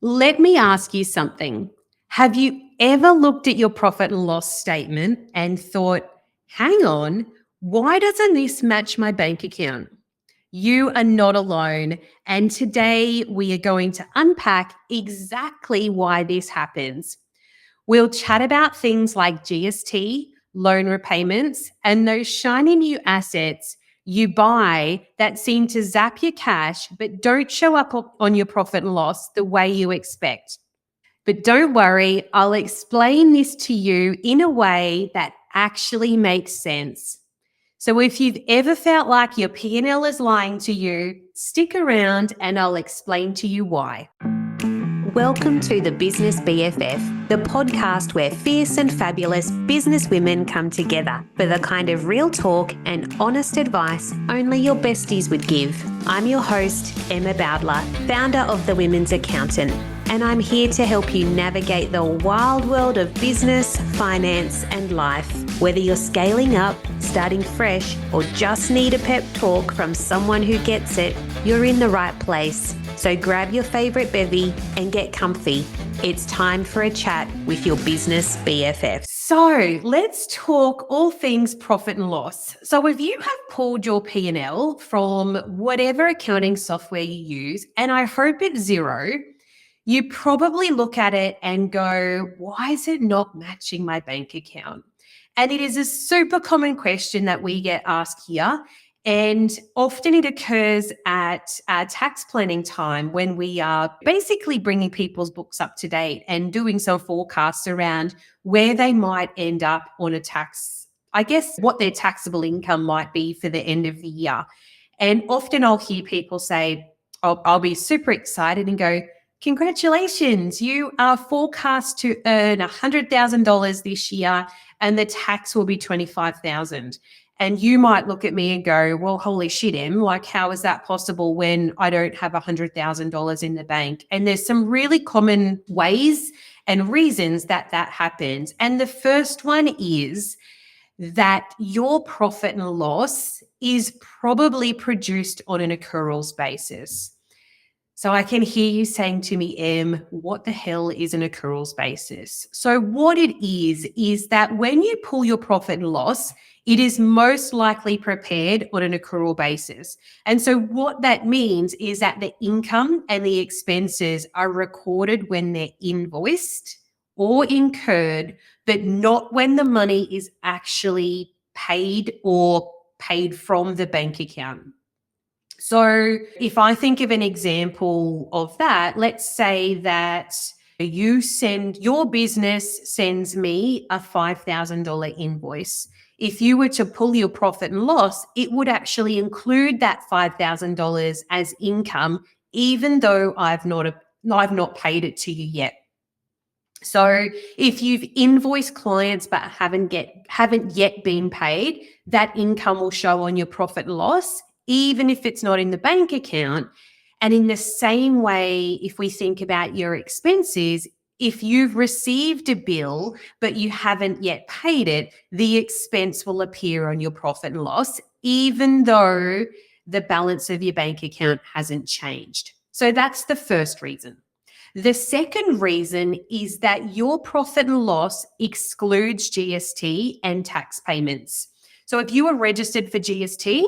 Let me ask you something. Have you ever looked at your profit and loss statement and thought, hang on, why doesn't this match my bank account? You are not alone. And today we are going to unpack exactly why this happens. We'll chat about things like GST, loan repayments, and those shiny new assets you buy that seem to zap your cash but don't show up on your profit and loss the way you expect. But don't worry, I'll explain this to you in a way that actually makes sense. So if you've ever felt like your P&L is lying to you, stick around and I'll explain to you why. Welcome to the Business BFF, the podcast where fierce and fabulous business women come together for the kind of real talk and honest advice only your besties would give. I'm your host, Emma Bowdler, founder of The Women's Accountant, and I'm here to help you navigate the wild world of business, finance, and life. Whether you're scaling up, starting fresh, or just need a pep talk from someone who gets it, you're in the right place. So grab your favorite bevy and get comfy. It's time for a chat with your business BFF. So let's talk all things profit and loss. So if you have pulled your P&L from whatever accounting software you use, and I hope it's Xero, you probably look at it and go, why is it not matching my bank account? And it is a super common question that we get asked here. And often it occurs at tax planning time when we are basically bringing people's books up to date and doing some forecasts around where they might end up on a tax, I guess what their taxable income might be for the end of the year. And often I'll hear people say, I'll be super excited and go, congratulations, you are forecast to earn $100,000 this year and the tax will be $25,000. And you might look at me and go, well, holy shit, Em, like, how is that possible when I don't have $100,000 in the bank? And there's some really common ways and reasons that happens. And the first one is that your profit and loss is probably produced on an accruals basis. So I can hear you saying to me, Em, what the hell is an accruals basis? So what it is that when you pull your profit and loss, it is most likely prepared on an accrual basis. And so what that means is that the income and the expenses are recorded when they're invoiced or incurred, but not when the money is actually paid or paid from the bank account. So if I think of an example of that, let's say that your business sends me a $5,000 invoice. If you were to pull your profit and loss, it would actually include that $5,000 as income, even though I've not paid it to you yet. So if you've invoiced clients but haven't yet been paid, that income will show on your profit and loss, even if it's not in the bank account. And in the same way, if we think about your expenses, if you've received a bill but you haven't yet paid it, the expense will appear on your profit and loss, even though the balance of your bank account hasn't changed. So that's the first reason. The second reason is that your profit and loss excludes GST and tax payments. So if you are registered for GST,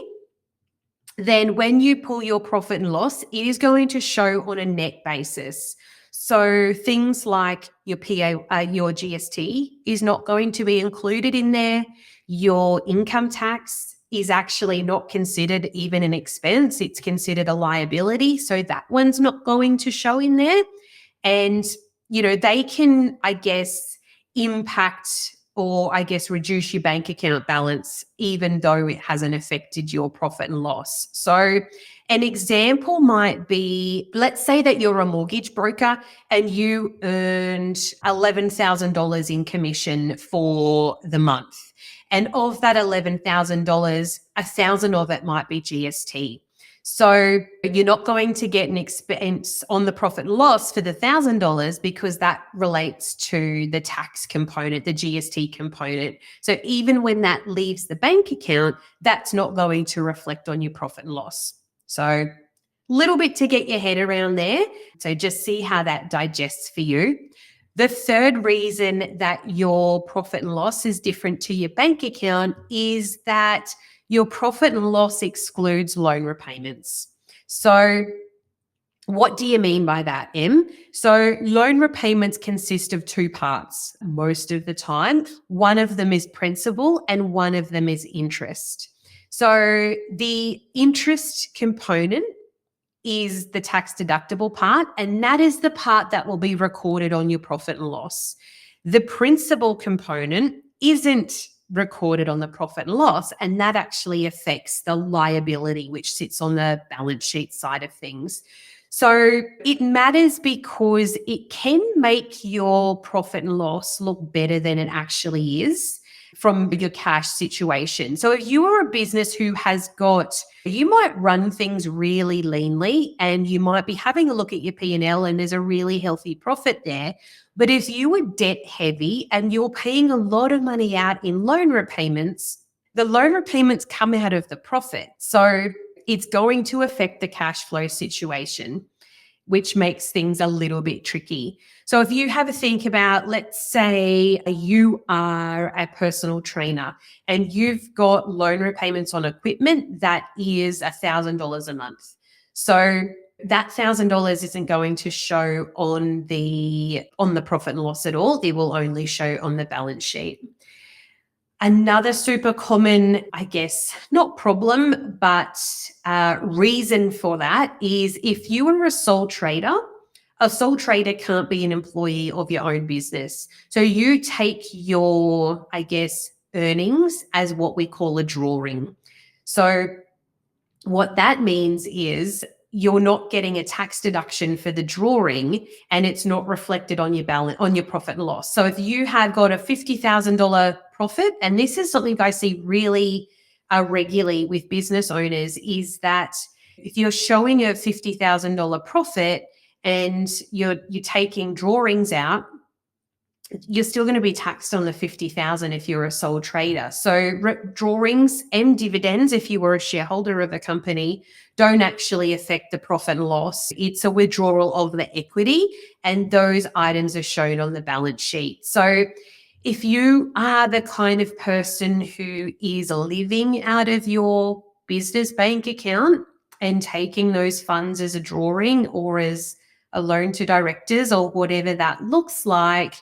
then when you pull your profit and loss, it is going to show on a net basis. So things like your GST is not going to be included in there. Your income tax is actually not considered even an expense. It's considered a liability. So that one's not going to show in there. And, they can, impact or reduce your bank account balance, even though it hasn't affected your profit and loss. So an example might be, let's say that you're a mortgage broker and you earned $11,000 in commission for the month. And of that $11,000, $1,000 of it might be GST. So you're not going to get an expense on the profit and loss for the $1,000 because that relates to the tax component, the GST component. So even when that leaves the bank account, that's not going to reflect on your profit and loss. So Little bit to get your head around there. So just see how that digests for you. The third reason that your profit and loss is different to your bank account is that your profit and loss excludes loan repayments. So what do you mean by that, Em? So loan repayments consist of two parts most of the time. One of them is principal and one of them is interest. So the interest component is the tax deductible part, and that is the part that will be recorded on your profit and loss. The principal component isn't recorded on the profit and loss, and that actually affects the liability, which sits on the balance sheet side of things. So it matters because it can make your profit and loss look better than it actually is from your cash situation. So if you are a business who has got, you might run things really leanly and you might be having a look at your P&L and there's a really healthy profit there. But if you were debt heavy and you're paying a lot of money out in loan repayments, the loan repayments come out of the profit. So it's going to affect the cash flow situation, which makes things a little bit tricky. So if you have a think about, let's say you are a personal trainer and you've got loan repayments on equipment that is $1,000 a month. So that $1,000 isn't going to show on the profit and loss at all. It will only show on the balance sheet. Another super common, I guess, not problem, but reason for that is if you are a sole trader can't be an employee of your own business. So you take your, I guess, earnings as what we call a drawing. So what that means is you're not getting a tax deduction for the drawing and it's not reflected on your balance, on your profit and loss. So if you have got a $50,000 profit, and this is something I see really regularly with business owners, is that if you're showing a $50,000 profit and you're taking drawings out, you're still going to be taxed on the 50,000 if you're a sole trader. So drawings and dividends, if you were a shareholder of a company, don't actually affect the profit and loss. It's a withdrawal of the equity, and those items are shown on the balance sheet. So if you are the kind of person who is living out of your business bank account and taking those funds as a drawing or as a loan to directors or whatever that looks like,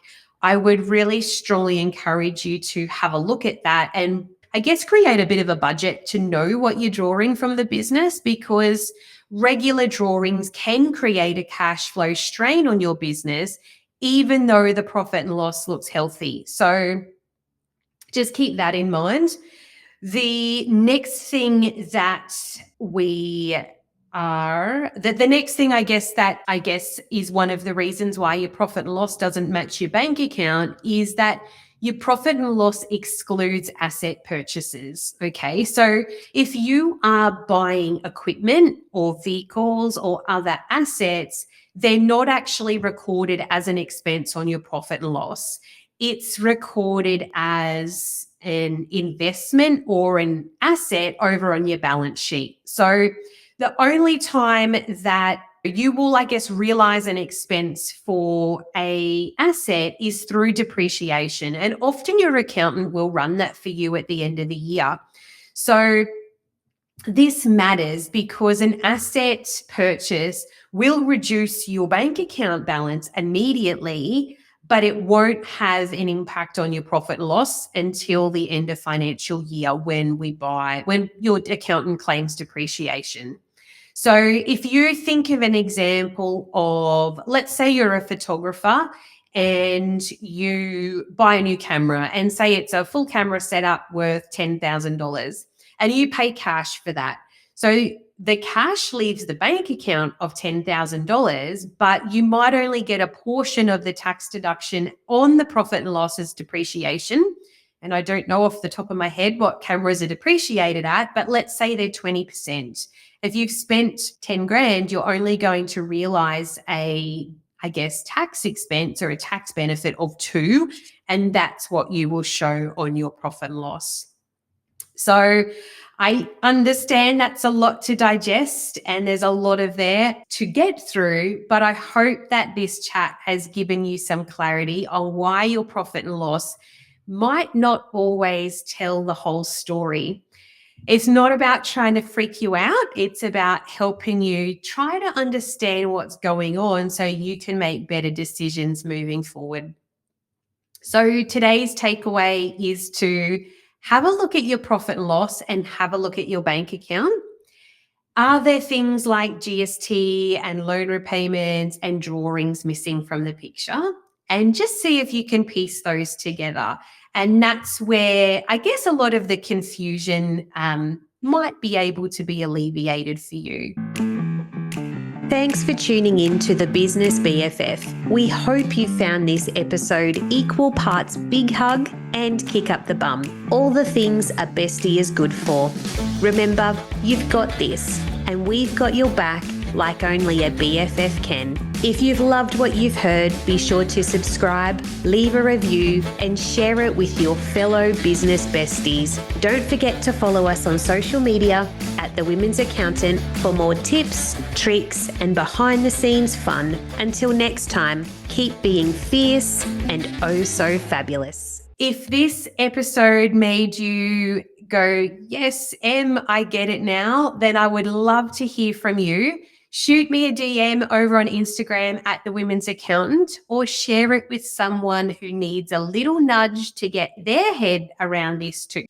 I would really strongly encourage you to have a look at that and I guess create a bit of a budget to know what you're drawing from the business, because regular drawings can create a cash flow strain on your business, even though the profit and loss looks healthy. So just keep that in mind. The next thing that the next thing I guess is one of the reasons why your profit and loss doesn't match your bank account is that your profit and loss excludes asset purchases. Okay. So if you are buying equipment or vehicles or other assets, they're not actually recorded as an expense on your profit and loss. It's recorded as an investment or an asset over on your balance sheet. So the only time that you will, I guess, realize an expense for a asset is through depreciation. And often your accountant will run that for you at the end of the year. So this matters because an asset purchase will reduce your bank account balance immediately, but it won't have an impact on your profit and loss until the end of financial year when your accountant claims depreciation. So if you think of an example of, let's say you're a photographer and you buy a new camera and say it's a full camera setup worth $10,000 and you pay cash for that. So the cash leaves the bank account of $10,000, but you might only get a portion of the tax deduction on the profit and loss as depreciation. And I don't know off the top of my head what cameras are depreciated at, but let's say they're 20%. If you've spent 10 grand, you're only going to realize tax expense or a tax benefit of 2, and that's what you will show on your profit and loss. So I understand that's a lot to digest and there's a lot of there to get through, but I hope that this chat has given you some clarity on why your profit and loss might not always tell the whole story. It's not about trying to freak you out. It's about helping you try to understand what's going on so you can make better decisions moving forward. So today's takeaway is to have a look at your profit and loss and have a look at your bank account. Are there things like GST and loan repayments and drawings missing from the picture? And just see if you can piece those together. And that's where I guess a lot of the confusion might be able to be alleviated for you. Thanks for tuning in to the Business BFF. We hope you found this episode equal parts big hug and kick up the bum. All the things a bestie is good for. Remember, you've got this, and we've got your back like only a BFF can. If you've loved what you've heard, be sure to subscribe, leave a review, and share it with your fellow business besties. Don't forget to follow us on social media at The Women's Accountant for more tips, tricks, and behind-the-scenes fun. Until next time, keep being fierce and oh so fabulous. If this episode made you go, yes, I get it now, then I would love to hear from you. Shoot me a DM over on Instagram at The Women's Accountant, or share it with someone who needs a little nudge to get their head around this too.